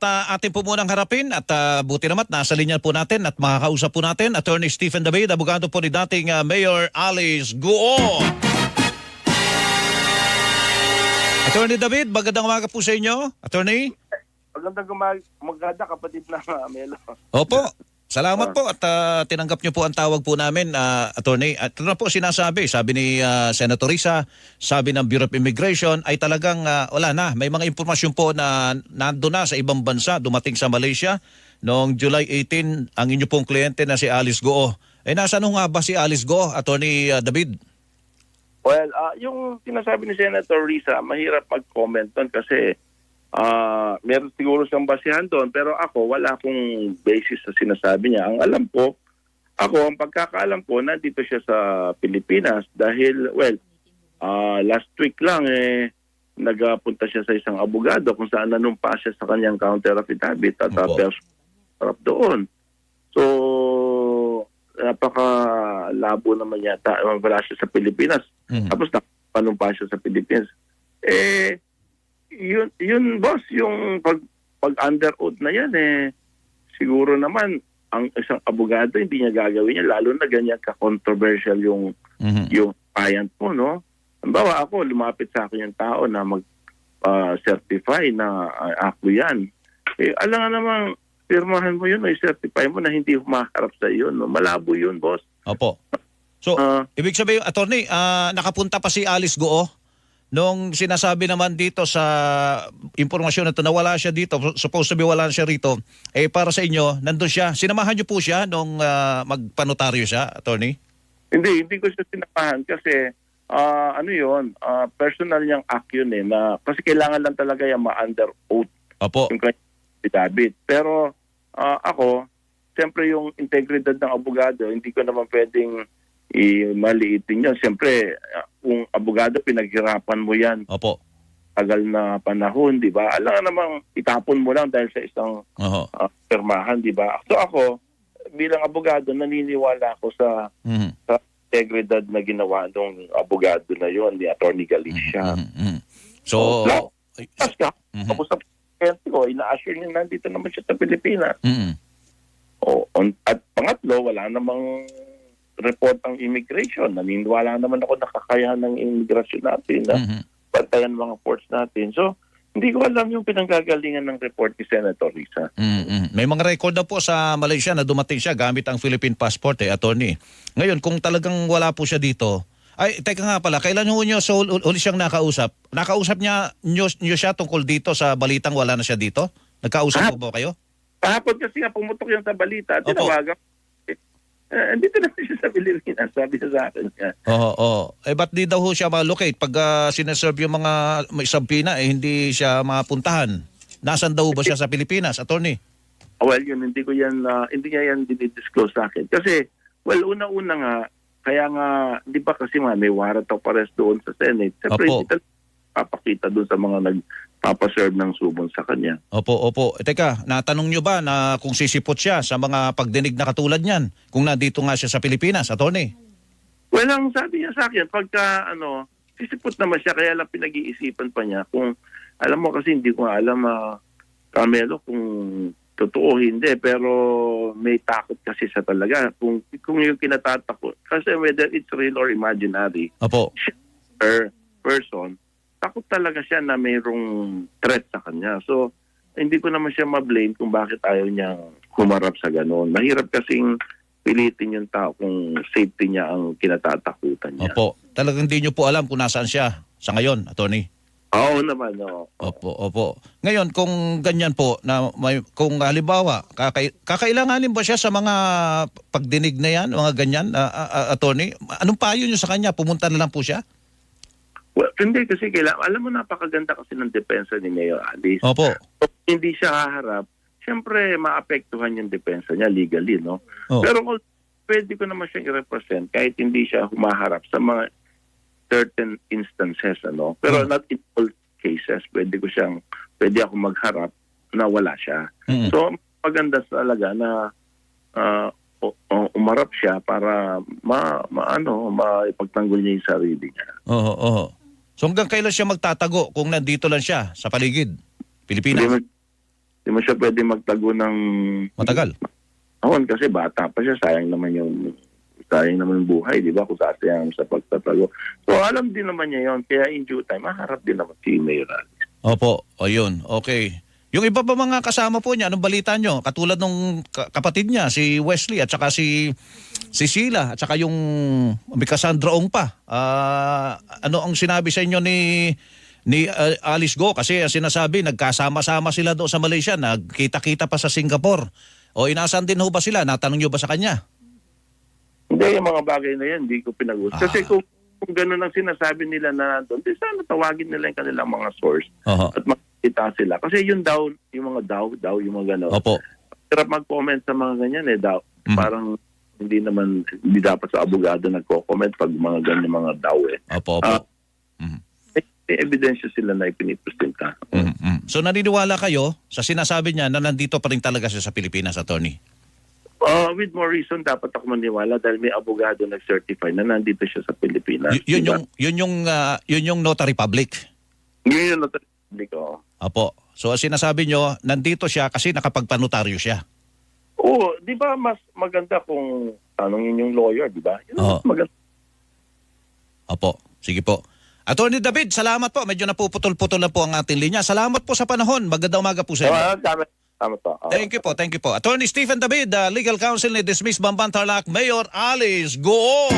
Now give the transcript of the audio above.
atin po munang harapin at buti naman nasa linya po natin at makakausap po natin Attorney Stephen David, abogado po ni dating Mayor Alice Guo. Attorney David, magandang umaga po sa inyo. Attorney? Magandang umaga, kapatid na Melo. Opo. Salamat po at tinanggap niyo po ang tawag po namin, Attorney. At ito na po sinasabi, sabi ni Senator Risa, sabi ng Bureau of Immigration ay talagang wala na. May mga impormasyon po na nandun na sa ibang bansa, dumating sa Malaysia. Noong July 18, ang inyo pong kliyente na si Alice Guo. Eh nasaan nga ba si Alice Guo, Attorney David? Well, yung sinasabi ni Senator Risa, mahirap mag-comment doon kasi meron siguro siyang basihan doon, pero ako wala akong basis sa sinasabi niya. Ang alam ko, ang pagkakaalam ko, nandito siya sa Pilipinas dahil, last week lang nagpunta siya sa isang abogado kung saan nanumpa siya sa kanyang counter affidavit at harap doon. So, napakalabo naman yata. Wala siya sa Pilipinas. Tapos napanumpa siya sa Pilipinas. Yun boss, yung pag under oath na yan siguro naman ang isang abogado hindi niya gagawin yan, lalo na ganyan ka-controversial yung client mo, no? Halimbawa ako, lumapit sa akin yung tao na mag-certify na ako yan. Alam nga namang pirmahan mo yun o i-certify mo na hindi humaharap sa iyo, no? Malabo yun, boss. Opo. So, ibig sabihin, Attorney, nakapunta pa si Alice Guo? Nung sinasabi naman dito sa impormasyon na ito na wala siya dito, supposed to be wala siya rito, para sa inyo, nandun siya. Sinamahan niyo po siya nung magpanotaryo siya, Attorney? Hindi ko siya sinamahan kasi personal niyang act yun na, kasi kailangan lang talaga yung ma-under oath. Opo. Yung affidavit. Pero ako, siyempre yung integridad ng abogado, hindi ko naman pwedeng maliitin yun. Siyempre, kung abogado, pinaghirapan mo yan. Opo. Tagal na panahon, di ba? Alam namang itapon mo lang dahil sa isang permahan, di ba? So ako, bilang abogado, naniniwala ako sa integridad na ginawa ng abogado na yon ni Attorney Galicia. So, tapos sa client ko, ina-assure niya nandito naman siya sa Pilipinas. At pangatlo, wala namang report ng immigration. Naniniwala naman ako nakakayahan ng immigration natin na bantayan mga ports natin. So, hindi ko alam yung pinanggagalingan ng report ni Senator Risa. May mga record na po sa Malaysia na dumating siya gamit ang Philippine passport, Attorney. Ngayon, kung talagang wala po siya dito, teka nga pala, kailan niyo uli siyang nakausap? Nakausap niyo siya tungkol dito sa balitang wala na siya dito? Nagkausap po ba kayo? Kahapon kasi nga pumutok yan sa balita. Tinawagan. Andito na siya sa Pilipinas, sabi niya sa akin. Ba't di daw siya ma-locate pag sineserve yung mga may sabina, hindi siya mapuntahan? Nasaan daw ba siya sa Pilipinas, Attorney? Well, yun, hindi niya yan dinidisclose sa akin. Kasi, una-una nga, kaya nga, di ba kasi may warrant of arrest doon sa Senate. Siyempre, hindi talaga papakita doon sa mga nagpapaserve ng subon sa kanya. Opo. Teka, natanong nyo ba na kung sisipot siya sa mga pagdinig na katulad niyan, kung nandito nga siya sa Pilipinas, Attorney? Well, ang sabi niya sa akin, pagka sisipot naman siya, kaya lang pinag-iisipan pa niya. Kung, alam mo kasi hindi ko alam, Carmelo, kung totoo hindi, pero may takot kasi siya talaga. Kung yung kinatatakot, kasi whether it's real or imaginary, Opo. person, takot talaga siya na mayroong threat sa kanya. So, hindi ko naman siya ma-blame kung bakit ayaw niyang humarap sa gano'n. Mahirap kasing pilitin yung tao kung safety niya ang kinatatakutan niya. Opo. Talagang hindi niyo po alam kung nasaan siya sa ngayon, Attorney? Oo naman, no. Opo. Ngayon, kung ganyan po, kung halimbawa, kakailanganin ba siya sa mga pagdinig na yan, mga ganyan, Attorney? Anong payo niyo sa kanya? Pumunta na lang po siya? Well, hindi kasi alam mo, napakaganda kasi ng depensa ni Mayor Alice. Opo. So, hindi siya haharap, siyempre maapektuhan yung depensa niya legally, no? Pero pwede ko naman siyang i-represent kahit hindi siya humaharap sa mga certain instances, ano? Pero not in all cases, pwede ako magharap na wala siya. So, maganda talaga na umarap siya para maipagtanggol niya yung sarili niya. So hanggang kailan siya magtatago kung nandito lang siya sa paligid? Pilipinas? Di mo siya pwede magtago ng Matagal. ahon kasi bata pa siya, sayang naman yung buhay, di ba, kung sasayang sa pagtatago. So alam din naman niya yon, kaya in due time, maharap din naman si Mayor Alice. Opo, ayun, okay. Yung iba pa mga kasama po niya, anong balita nyo? Katulad nung kapatid niya, si Wesley at saka si Sheila at saka yung may Cassandra Ong pa. Ano ang sinabi sa inyo ni Alice Go? Kasi sinasabi, nagkasama-sama sila doon sa Malaysia, nagkita-kita pa sa Singapore. O inasan din ho ba sila? Natanong nyo ba sa kanya? Hindi, yung mga bagay na yan, hindi ko pinag-usap. Kasi kung gano'n ang sinasabi nila na nandun, di sana tawagin nila yung kanilang mga source at makikita sila. Kasi yun daw, yung mga daw, yung mga gano'n. Opo. Hirap mag-comment sa mga ganyan daw. Parang hindi dapat sa abogado nagko-comment pag mga ganyan mga daw Opo. May ebidensya sila na ipinipresenta. So naniniwala kayo sa sinasabi niya na nandito pa rin talaga siya sa Pilipinas, attorney? With more reason, dapat ako maniwala dahil may abogado nag-certify na nandito siya sa Pilipinas. Yun Diba? yung notary public. Yun yung notary public, oo. Opo. So sinasabi nyo, nandito siya kasi nakapagpanotaryo siya. Oo, di ba mas maganda kung tanongin yung lawyer, di ba? Yun ang mas maganda. Opo. Sige po. Attorney David, salamat po. Medyo napuputol-putol na po ang ating linya. Salamat po sa panahon. Magandang umaga po sa inyo. Tama to. Thank you po. Attorney Stephen David, Legal Counsel ni Dismiss Bamban Tarlac, Mayor Alice Go!